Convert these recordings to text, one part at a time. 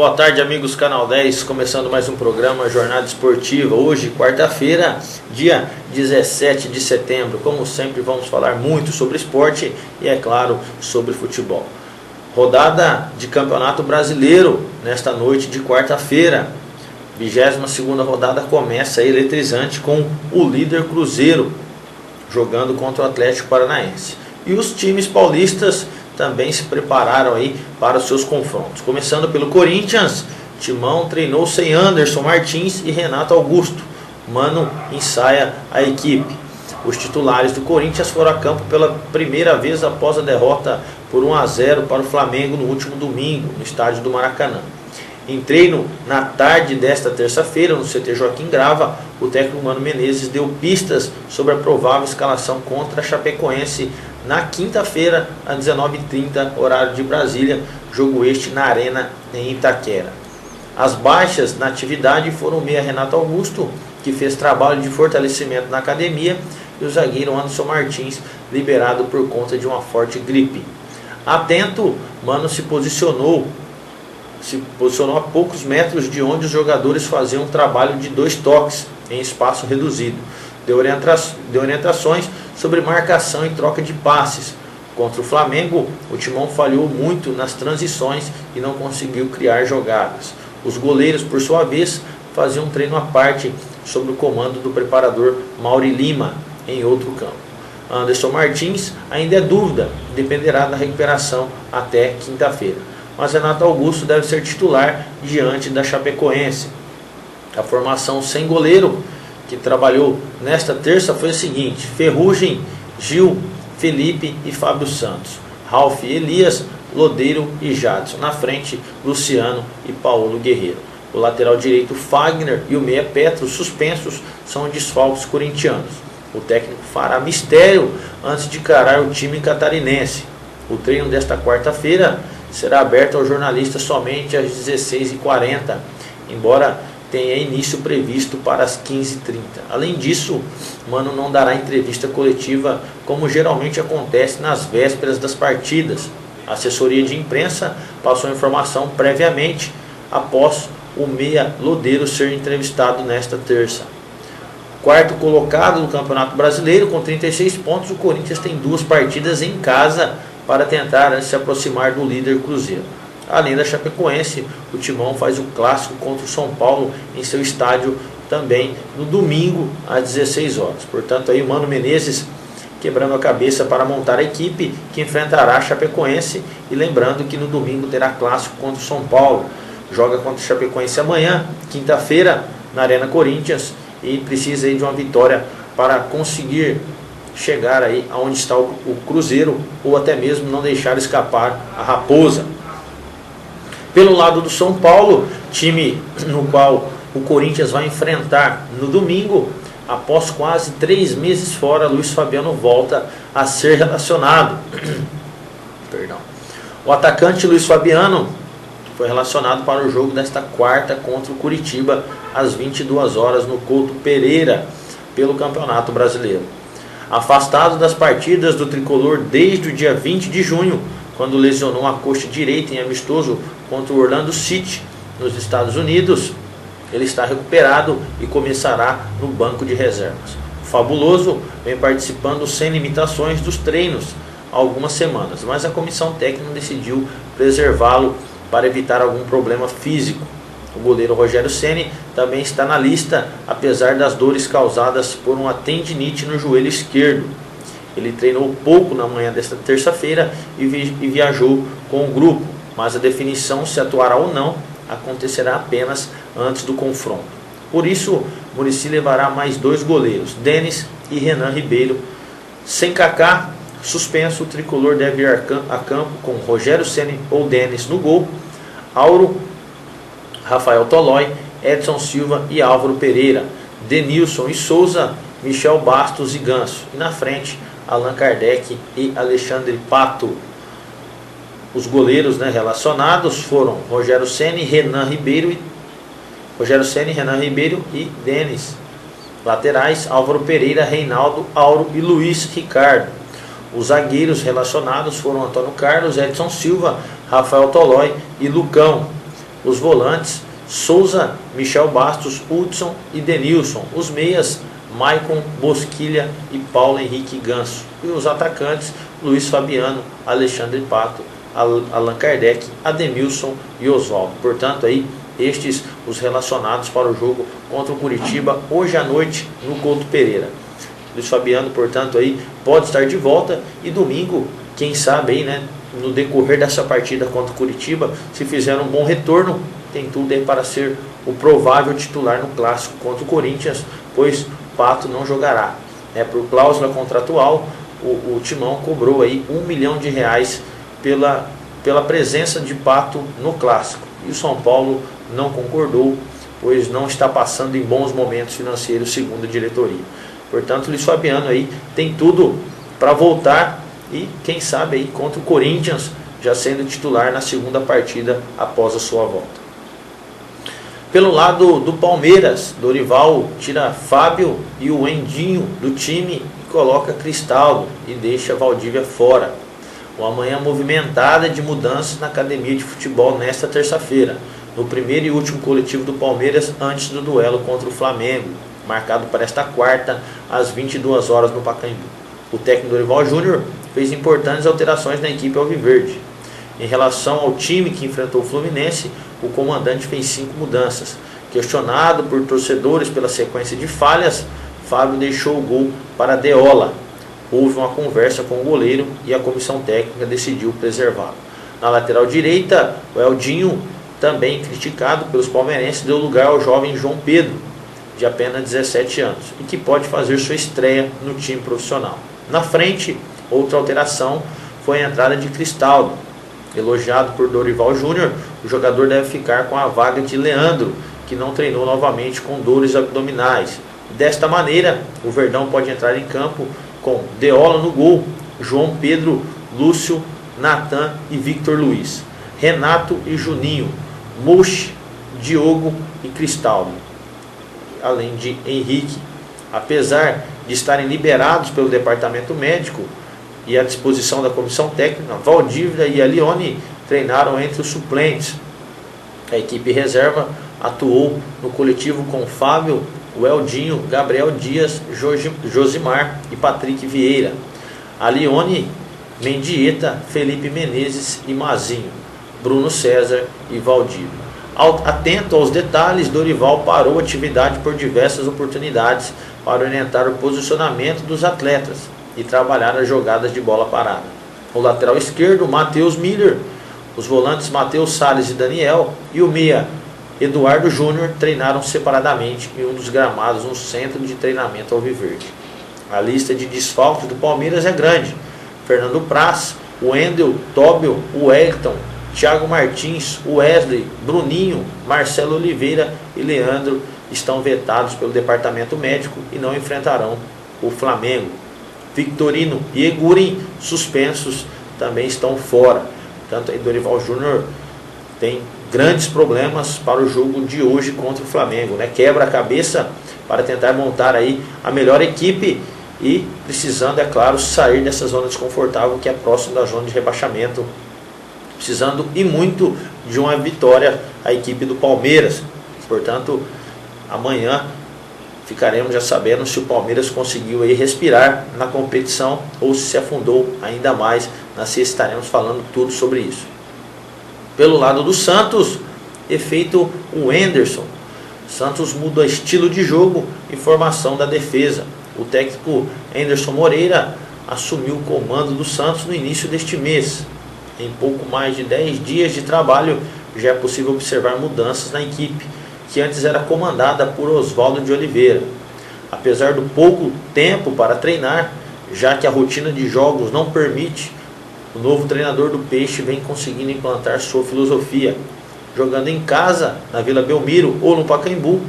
Boa tarde, amigos Canal 10, começando mais um programa Jornada Esportiva. Hoje, quarta-feira, dia 17 de setembro. Como sempre, vamos falar muito sobre esporte e, é claro, sobre futebol. Rodada de Campeonato Brasileiro nesta noite de quarta-feira. 22ª rodada começa eletrizante com o líder Cruzeiro jogando contra o Atlético Paranaense. E os times paulistas também se prepararam aí para os seus confrontos. Começando pelo Corinthians, Timão treinou sem Anderson Martins e Renato Augusto. Mano ensaia a equipe. Os titulares do Corinthians foram a campo pela primeira vez após a derrota por 1-0 para o Flamengo no último domingo, no estádio do Maracanã. Em treino na tarde desta terça-feira, no CT Joaquim Grava, o técnico Mano Menezes deu pistas sobre a provável escalação contra a Chapecoense na quinta-feira, às 19h30, horário de Brasília, jogo este na Arena em Itaquera. As baixas na atividade foram o meia Renato Augusto, que fez trabalho de fortalecimento na academia, e o zagueiro Anderson Martins, liberado por conta de uma forte gripe. Atento, Mano se posicionou a poucos metros de onde os jogadores faziam um trabalho de 2 toques em espaço reduzido. Deu orientações sobre marcação e troca de passes. Contra o Flamengo, o Timão falhou muito nas transições e não conseguiu criar jogadas. Os goleiros, por sua vez, faziam um treino à parte sob o comando do preparador Mauri Lima, em outro campo. Anderson Martins ainda é dúvida, dependerá da recuperação até quinta-feira. Mas Renato Augusto deve ser titular diante da Chapecoense. A formação sem goleiro que trabalhou nesta terça foi a seguinte: Ferrugem, Gil, Felipe e Fábio Santos, Ralf, Elias, Lodeiro e Jadson. Na frente, Luciano e Paulo Guerreiro. O lateral direito Fagner e o meia Petro, suspensos, são desfalques corintianos. O técnico fará mistério antes de encarar o time catarinense. O treino desta quarta-feira será aberto aos jornalistas somente às 16h40, embora tenha início previsto para as 15h30. Além disso, Mano não dará entrevista coletiva como geralmente acontece nas vésperas das partidas. A assessoria de imprensa passou a informação previamente após o meia Lodeiro ser entrevistado nesta terça. Quarto colocado no Campeonato Brasileiro com 36 pontos, o Corinthians tem 2 partidas em casa para tentar se aproximar do líder Cruzeiro. Além da Chapecoense, o Timão faz o clássico contra o São Paulo em seu estádio também no domingo às 16 horas. Portanto, aí o Mano Menezes quebrando a cabeça para montar a equipe que enfrentará a Chapecoense, e lembrando que no domingo terá clássico contra o São Paulo. Joga contra a Chapecoense amanhã, quinta-feira, na Arena Corinthians, e precisa aí de uma vitória para conseguir chegar aí aonde está o Cruzeiro, ou até mesmo não deixar escapar a Raposa. Pelo lado do São Paulo, time no qual o Corinthians vai enfrentar no domingo, após quase 3 meses fora, Luiz Fabiano volta a ser relacionado. Perdão. O atacante Luiz Fabiano foi relacionado para o jogo desta quarta contra o Curitiba, às 22 horas no Couto Pereira, pelo Campeonato Brasileiro. Afastado das partidas do tricolor desde o dia 20 de junho, quando lesionou a coxa direita em amistoso contra o Orlando City, nos Estados Unidos, ele está recuperado e começará no banco de reservas. O Fabuloso vem participando sem limitações dos treinos há algumas semanas, mas a comissão técnica decidiu preservá-lo para evitar algum problema físico. O goleiro Rogério Ceni também está na lista, apesar das dores causadas por uma tendinite no joelho esquerdo. Ele treinou pouco na manhã desta terça-feira e viajou com o grupo, mas a definição se atuará ou não acontecerá apenas antes do confronto. Por isso, Muricy levará mais 2 goleiros, Denis e Renan Ribeiro. Sem Kaká, suspenso, o tricolor deve ir a campo com Rogério Ceni ou Denis no gol, Auro, Rafael Tolói, Edson Silva e Álvaro Pereira, Denilson e Souza, Michel Bastos e Ganso. E na frente, Allan Kardec e Alexandre Pato. Os goleiros relacionados foram Rogério Ceni, Renan Ribeiro e Denis. Laterais, Álvaro Pereira, Reinaldo, Auro e Luiz Ricardo. Os zagueiros relacionados foram Antônio Carlos, Edson Silva, Rafael Tolói e Lucão. os volantes Souza, Michel Bastos, Hudson e Denilson, os meias Maicon, Bosquilha e Paulo Henrique Ganso, e os atacantes Luiz Fabiano, Alexandre Pato, Allan Kardec, Ademilson e Oswaldo. Portanto, aí estes os relacionados para o jogo contra o Curitiba hoje à noite no Couto Pereira. Luiz Fabiano, portanto, aí pode estar de volta, e domingo, quem sabe aí, né, no decorrer dessa partida contra o Curitiba, se fizer um bom retorno, tem tudo aí para ser o provável titular no clássico contra o Corinthians, pois Pato não jogará. Por cláusula contratual, o Timão cobrou aí R$1 milhão pela presença de Pato no clássico, e o São Paulo não concordou, pois não está passando em bons momentos financeiros, segundo a diretoria. Portanto, o Luiz Fabiano aí tem tudo para voltar, e quem sabe aí contra o Corinthians já sendo titular na segunda partida após a sua volta. Pelo lado do Palmeiras, Dorival tira Fábio e o Endinho do time e coloca Cristaldo e deixa Valdívia fora. Uma manhã movimentada de mudanças na academia de futebol nesta terça-feira, no primeiro e último coletivo do Palmeiras antes do duelo contra o Flamengo, marcado para esta quarta às 22 horas no Pacaembu. O técnico Dorival Júnior fez importantes alterações na equipe alviverde. Em relação ao time que enfrentou o Fluminense, o comandante fez 5 mudanças. Questionado por torcedores pela sequência de falhas, Fábio deixou o gol para Deola. Houve uma conversa com o goleiro e a comissão técnica decidiu preservá-lo. Na lateral direita, o Eldinho, também criticado pelos palmeirenses, deu lugar ao jovem João Pedro, de apenas 17 anos, e que pode fazer sua estreia no time profissional. Na frente, outra alteração foi a entrada de Cristaldo. Elogiado por Dorival Júnior, o jogador deve ficar com a vaga de Leandro, que não treinou novamente com dores abdominais. Desta maneira, o Verdão pode entrar em campo com Deola no gol, João Pedro, Lúcio, Natan e Victor Luiz, Renato e Juninho, Mochi, Diogo e Cristaldo, além de Henrique. Apesar de estarem liberados pelo departamento médico e à disposição da comissão técnica, Valdívia e Alione treinaram entre os suplentes. A equipe reserva atuou no coletivo com Fábio, o Eldinho, Gabriel Dias, Josimar e Patrick Vieira, Alione, Mendieta, Felipe Menezes e Mazinho, Bruno César e Valdívia. Atento aos detalhes, Dorival parou a atividade por diversas oportunidades para orientar o posicionamento dos atletas e trabalhar as jogadas de bola parada. O lateral esquerdo, Matheus Miller, os volantes Matheus Salles e Daniel e o meia Eduardo Júnior treinaram separadamente em um dos gramados no centro de treinamento alviverde. A lista de desfalques do Palmeiras é grande. Fernando Praz, Wendel, Tóbio, Wellington, Thiago Martins, Wesley, Bruninho, Marcelo Oliveira e Leandro estão vetados pelo departamento médico e não enfrentarão o Flamengo. Victorino e Eguren, suspensos, também estão fora. Portanto, Dorival Júnior tem grandes problemas para o jogo de hoje contra o Flamengo, né? Quebra a cabeça para tentar montar aí a melhor equipe e precisando, é claro, sair dessa zona desconfortável que é próximo da zona de rebaixamento, precisando e muito de uma vitória a equipe do Palmeiras. Portanto, amanhã ficaremos já sabendo se o Palmeiras conseguiu aí respirar na competição ou se afundou ainda mais. Na sexta estaremos falando tudo sobre isso. Pelo lado do Santos, efeito o Henderson. Santos muda estilo de jogo e formação da defesa. O técnico Henderson Moreira assumiu o comando do Santos no início deste mês. Em pouco mais de 10 dias de trabalho, já é possível observar mudanças na equipe, que antes era comandada por Oswaldo de Oliveira. Apesar do pouco tempo para treinar, já que a rotina de jogos não permite, o novo treinador do Peixe vem conseguindo implantar sua filosofia. Jogando em casa, na Vila Belmiro ou no Pacaembu,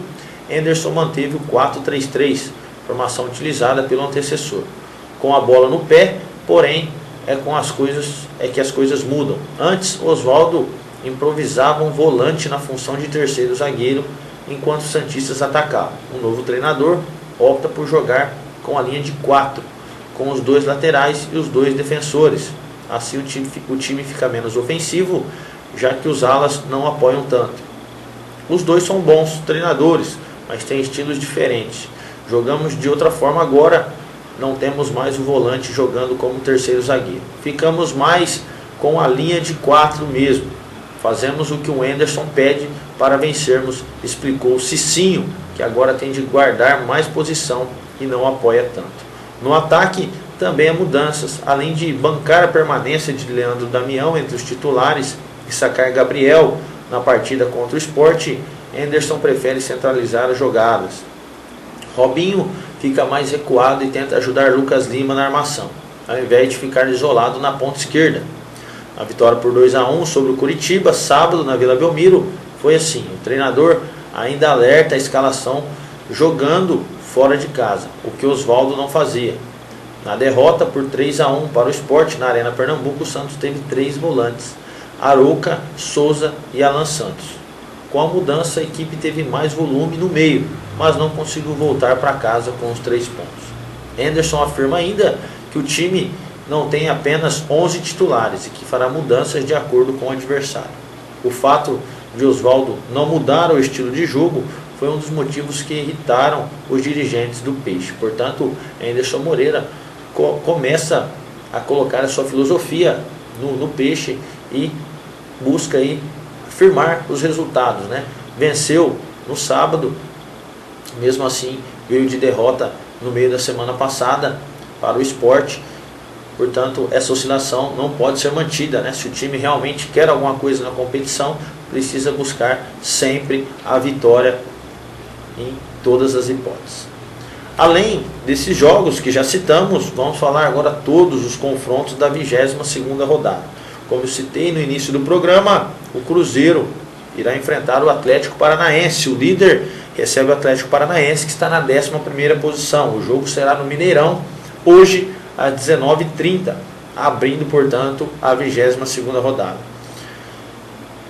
Henderson manteve o 4-3-3, formação utilizada pelo antecessor. Com a bola no pé, porém, que as coisas mudam. Antes, Oswaldo improvisava um volante na função de terceiro zagueiro, enquanto os santistas atacavam. O novo treinador opta por jogar com a linha de 4, com os 2 laterais e os 2 defensores. Assim o time fica menos ofensivo, já que os alas não apoiam tanto. Os dois são bons treinadores, mas têm estilos diferentes. Jogamos de outra forma agora, não temos mais o volante jogando como terceiro zagueiro. Ficamos mais com a linha de 4 mesmo. Fazemos o que o Anderson pede para vencermos, explicou Cicinho, que agora tem de guardar mais posição e não apoia tanto. No ataque, também há mudanças. Além de bancar a permanência de Leandro Damião entre os titulares e sacar Gabriel na partida contra o Sport, Anderson prefere centralizar as jogadas. Robinho fica mais recuado e tenta ajudar Lucas Lima na armação, ao invés de ficar isolado na ponta esquerda. A vitória por 2-1 sobre o Curitiba, sábado na Vila Belmiro, foi assim. O treinador ainda alerta a escalação jogando fora de casa, o que Oswaldo não fazia. Na derrota por 3-1 para o Sport na Arena Pernambuco, o Santos teve 3 volantes, Arouca, Souza e Alan Santos. Com a mudança, a equipe teve mais volume no meio, mas não conseguiu voltar para casa com os 3 pontos. Anderson afirma ainda que o time não tem apenas 11 titulares e que fará mudanças de acordo com o adversário. O fato de Oswaldo não mudar o estilo de jogo foi um dos motivos que irritaram os dirigentes do Peixe. Portanto, Anderson Moreira começa a colocar a sua filosofia no Peixe e busca aí firmar os resultados, né? Venceu no sábado, mesmo assim veio de derrota no meio da semana passada para o Sport. Portanto, essa oscilação não pode ser mantida, né? Se o time realmente quer alguma coisa na competição, precisa buscar sempre a vitória em todas as hipóteses. Além desses jogos que já citamos, vamos falar agora todos os confrontos da 22ª rodada. Como eu citei no início do programa, o Cruzeiro irá enfrentar o Atlético Paranaense. O líder recebe o Atlético Paranaense, que está na 11ª posição. O jogo será no Mineirão, hoje às 19h30, abrindo, portanto, a 22ª rodada.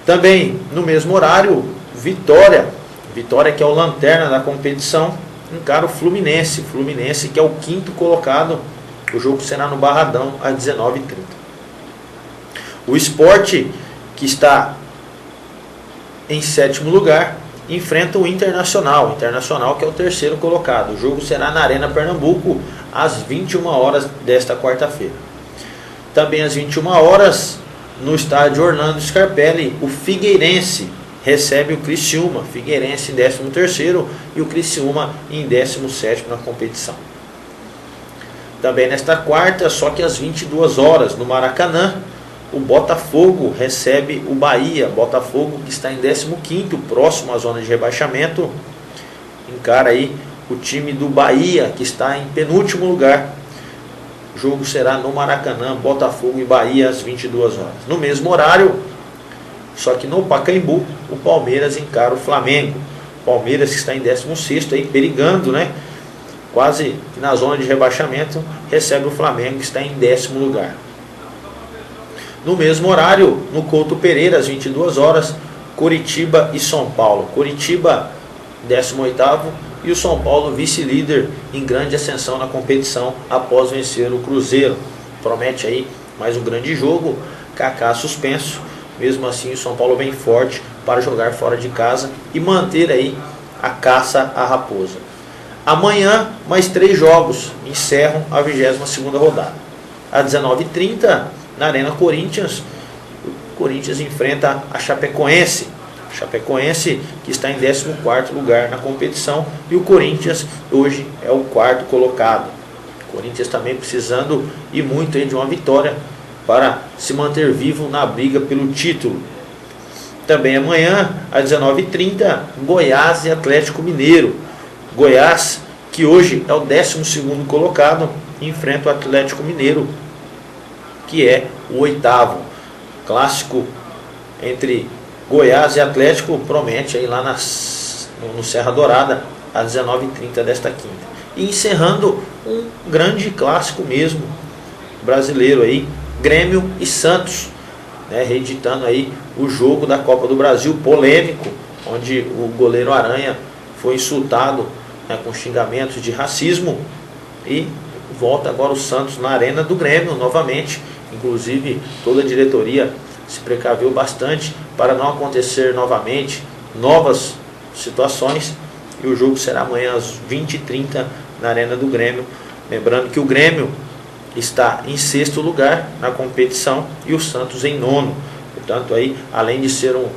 Também, no mesmo horário, Vitória, que é o lanterna da competição, encara o Fluminense, que é o 5º colocado. O jogo será no Barradão, às 19h30. O Sport, que está em 7º lugar, enfrenta o Internacional, que é o 3º colocado. O jogo será na Arena Pernambuco, às 21 horas desta quarta-feira. Também às 21 horas, no estádio Orlando Scarpelli, o Figueirense recebe o Criciúma. Figueirense em 13º e o Criciúma em 17º na competição. Também nesta quarta, só que às 22 horas, no Maracanã, o Botafogo recebe o Bahia. Botafogo, que está em 15º, próximo à zona de rebaixamento, encara aí o time do Bahia, que está em penúltimo lugar. O jogo será no Maracanã, Botafogo e Bahia, às 22 horas. No mesmo horário, só que no Pacaembu, o Palmeiras encara o Flamengo. Palmeiras, que está em 16º, aí perigando, né? Quase na zona de rebaixamento, recebe o Flamengo, que está em 10º lugar. No mesmo horário, no Couto Pereira, às 22 horas, Coritiba e São Paulo. Coritiba, 18º, e o São Paulo, vice-líder em grande ascensão na competição após vencer o Cruzeiro. Promete aí mais um grande jogo. Kaká suspenso. Mesmo assim, o São Paulo vem forte para jogar fora de casa e manter aí a caça à raposa. Amanhã, mais 3 jogos encerram a 22ª rodada. Às 19h30, na Arena Corinthians, o Corinthians enfrenta a Chapecoense. Chapecoense, que está em 14º lugar na competição, e o Corinthians hoje é o 4º colocado. O Corinthians também precisando e muito aí de uma vitória para se manter vivo na briga pelo título. Também amanhã, às 19h30, Goiás e Atlético Mineiro. Goiás, que hoje é o 12º colocado, enfrenta o Atlético Mineiro, que é o 8º. Clássico entre Goiás e Atlético promete aí lá no Serra Dourada, às 19h30 desta quinta. E encerrando um grande clássico mesmo, brasileiro aí, Grêmio e Santos, né, reeditando aí o jogo da Copa do Brasil, polêmico, onde o goleiro Aranha foi insultado, né, com xingamentos de racismo, e volta agora o Santos na arena do Grêmio novamente. Inclusive toda a diretoria se precaveu bastante para não acontecer novamente novas situações, e o jogo será amanhã às 20h30 na Arena do Grêmio. Lembrando que o Grêmio está em 6º lugar na competição e o Santos em 9º. Portanto, aí, além de ser um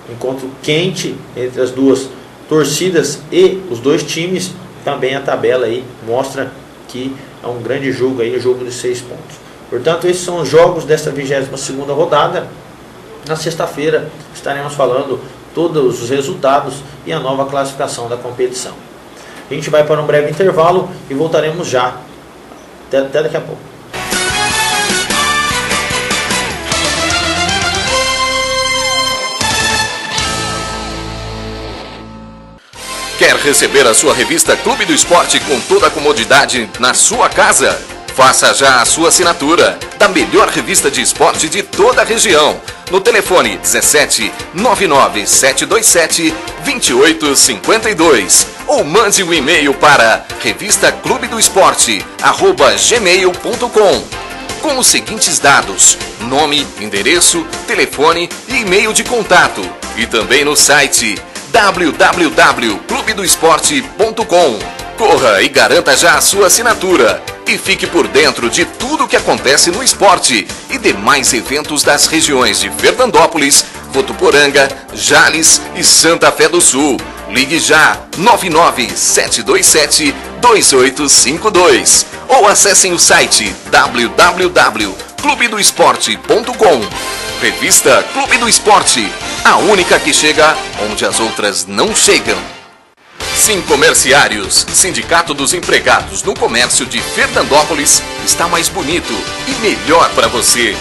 encontro quente entre as duas torcidas e os dois times, também a tabela aí mostra que é um grande jogo aí, um jogo de 6 pontos. Portanto, esses são os jogos desta 22ª rodada. Na sexta-feira estaremos falando todos os resultados e a nova classificação da competição. A gente vai para um breve intervalo e voltaremos já. Até daqui a pouco. Quer receber a sua revista Clube do Esporte com toda a comodidade na sua casa? Faça já a sua assinatura da melhor revista de esporte de toda a região. No telefone 17 99 727 2852 ou mande um e-mail para revistaclubedoesporte@gmail.com com os seguintes dados: nome, endereço, telefone e e-mail de contato, e também no site www.clubedoesporte.com. Corra e garanta já a sua assinatura e fique por dentro de tudo o que acontece no esporte e demais eventos das regiões de Fernandópolis, Votuporanga, Jales e Santa Fé do Sul. Ligue já 997272852 ou acessem o site www.clubedoesporte.com. Revista Clube do Esporte, a única que chega onde as outras não chegam. Sincomerciários, Sindicato dos Empregados no Comércio de Fernandópolis, está mais bonito e melhor para você.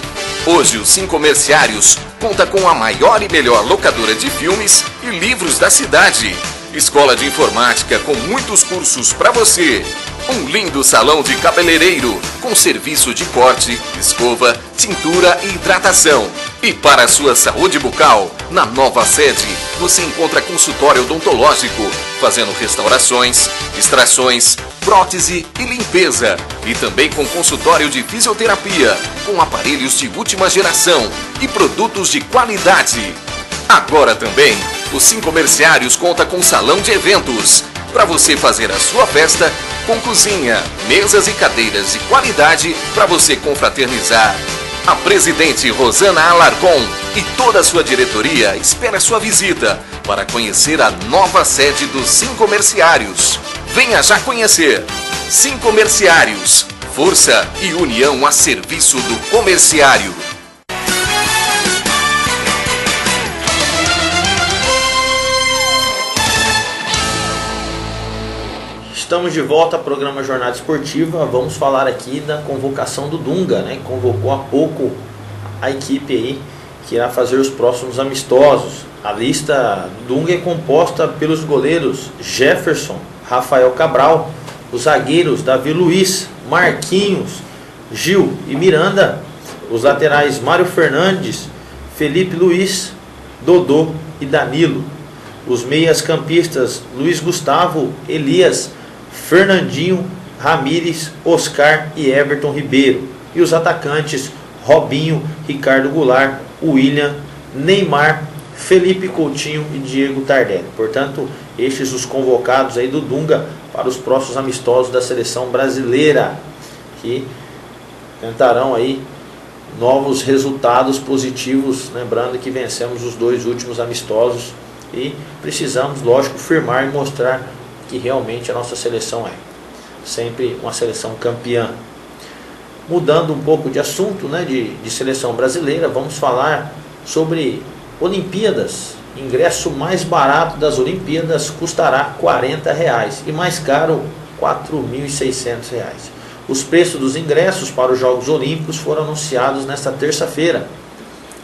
Hoje o Sincomerciários conta com a maior e melhor locadora de filmes e livros da cidade. Escola de informática com muitos cursos para você. Um lindo salão de cabeleireiro com serviço de corte, escova, tintura e hidratação. E para a sua saúde bucal, na nova sede, você encontra consultório odontológico, fazendo restaurações, extrações, prótese e limpeza. E também com consultório de fisioterapia, com aparelhos de última geração e produtos de qualidade. Agora também, o Sincomerciários conta com salão de eventos, para você fazer a sua festa com cozinha, mesas e cadeiras de qualidade para você confraternizar. A presidente Rosana Alarcon e toda a sua diretoria espera a sua visita para conhecer a nova sede dos Sincomerciários. Venha já conhecer. Sincomerciários, força e união a serviço do comerciário. Estamos de volta ao programa Jornada Esportiva. Vamos falar aqui da convocação do Dunga, né? Convocou há pouco a equipe aí que irá fazer os próximos amistosos. A lista do Dunga é composta pelos goleiros Jefferson, Rafael Cabral, os zagueiros Davi Luiz, Marquinhos, Gil e Miranda, os laterais Mário Fernandes, Felipe Luiz, Dodô e Danilo, os meias campistas Luiz Gustavo, Elias, Fernandinho, Ramires, Oscar e Everton Ribeiro, e os atacantes Robinho, Ricardo Goulart, William, Neymar, Felipe Coutinho e Diego Tardelli. Portanto, estes os convocados aí do Dunga para os próximos amistosos da seleção brasileira, que tentarão aí novos resultados positivos, lembrando que vencemos os 2 últimos amistosos e precisamos, lógico, firmar e mostrar que realmente a nossa seleção é sempre uma seleção campeã. Mudando um pouco de assunto, né, de seleção brasileira, vamos falar sobre Olimpíadas. Ingresso mais barato das Olimpíadas custará R$40 e mais caro R$4.600. Os preços dos ingressos para os Jogos Olímpicos foram anunciados nesta terça-feira.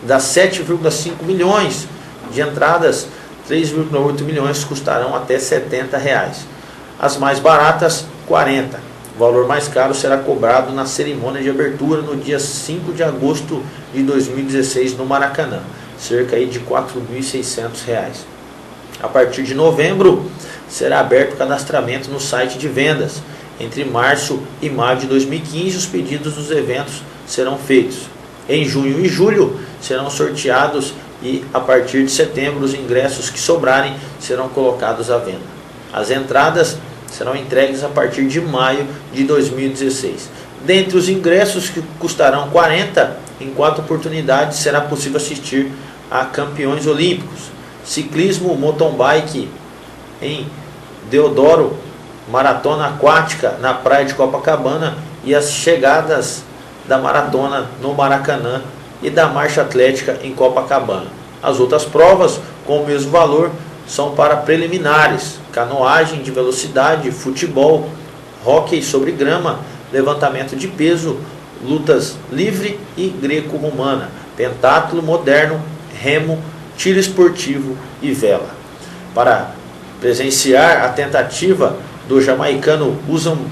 Das 7,5 milhões de entradas, 3,8 milhões custarão até R$70. As mais baratas, R$40. O valor mais caro será cobrado na cerimônia de abertura no dia 5 de agosto de 2016 no Maracanã, cerca aí de R$4.600. A partir de novembro, será aberto o cadastramento no site de vendas. Entre março e maio de 2015, os pedidos dos eventos serão feitos. Em junho e julho, serão sorteados e a partir de setembro os ingressos que sobrarem serão colocados à venda. As entradas serão entregues a partir de maio de 2016. Dentre os ingressos que custarão 40, em 4 oportunidades será possível assistir a campeões olímpicos, ciclismo, mountain bike em Deodoro, maratona aquática na praia de Copacabana e as chegadas da maratona no Maracanã e da marcha atlética em Copacabana. As outras provas com o mesmo valor são para preliminares: canoagem de velocidade, futebol, hóquei sobre grama, levantamento de peso, lutas livre e greco-romana, pentatlo moderno, remo, tiro esportivo e vela. Para presenciar a tentativa do jamaicano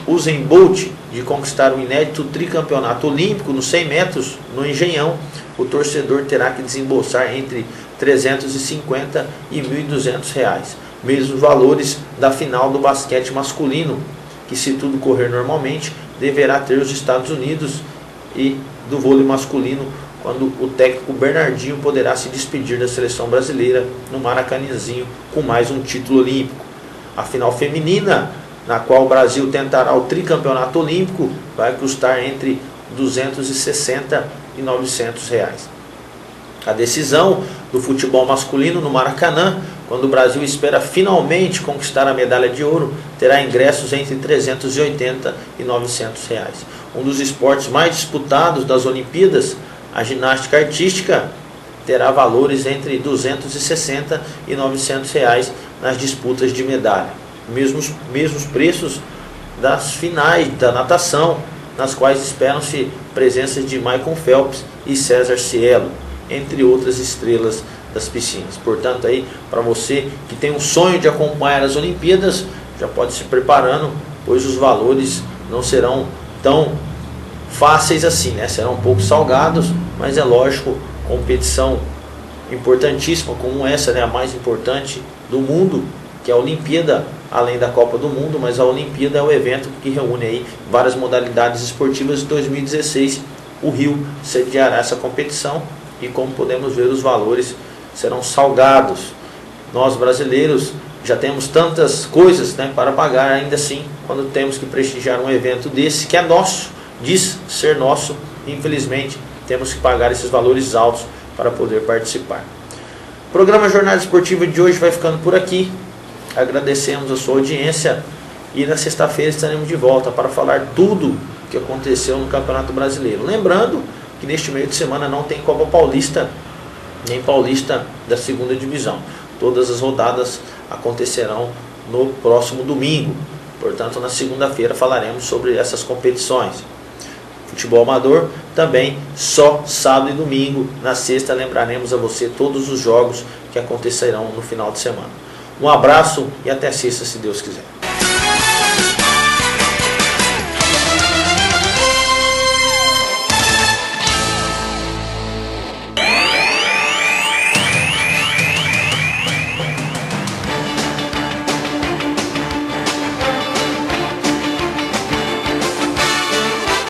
Usain Bolt de conquistar o inédito tricampeonato olímpico nos 100 metros no Engenhão, o torcedor terá que desembolsar entre 350 e R$ 1.200, mesmos valores da final do basquete masculino, que, se tudo correr normalmente, deverá ter os Estados Unidos, e do vôlei masculino, quando o técnico Bernardinho poderá se despedir da seleção brasileira no Maracanãzinho com mais um título olímpico. A final feminina, na qual o Brasil tentará o tricampeonato olímpico, vai custar entre 260 e R$ 900. A decisão do futebol masculino no Maracanã, quando o Brasil espera finalmente conquistar a medalha de ouro, terá ingressos entre 380 e R$ 900. Um dos esportes mais disputados das Olimpíadas, a ginástica artística, terá valores entre 260 e R$ 900 nas disputas de medalha. Mesmos preços das finais da natação, nas quais esperam-se presenças de Michael Phelps e César Cielo, entre outras estrelas das piscinas. Portanto, aí, para você que tem um sonho de acompanhar as Olimpíadas, já pode se preparando, pois os valores não serão tão fáceis assim, né? Serão um pouco salgados, mas é lógico, competição importantíssima como essa, né? A mais importante do mundo, que é a Olimpíada, além da Copa do Mundo, mas a Olimpíada é o evento que reúne aí várias modalidades esportivas. Em 2016, o Rio sediará essa competição e, como podemos ver, os valores serão salgados. Nós, brasileiros, já temos tantas coisas, né, para pagar, ainda assim, quando temos que prestigiar um evento desse, que é nosso, diz ser nosso, infelizmente, temos que pagar esses valores altos para poder participar. O programa Jornada Esportiva de hoje vai ficando por aqui. Agradecemos a sua audiência e na sexta-feira estaremos de volta para falar tudo o que aconteceu no Campeonato Brasileiro. Lembrando que neste meio de semana não tem Copa Paulista, nem Paulista da segunda divisão. Todas as rodadas acontecerão no próximo domingo. Portanto, na segunda-feira falaremos sobre essas competições. Futebol amador também só sábado e domingo. Na sexta lembraremos a você todos os jogos que acontecerão no final de semana. Um abraço e até sexta, se Deus quiser.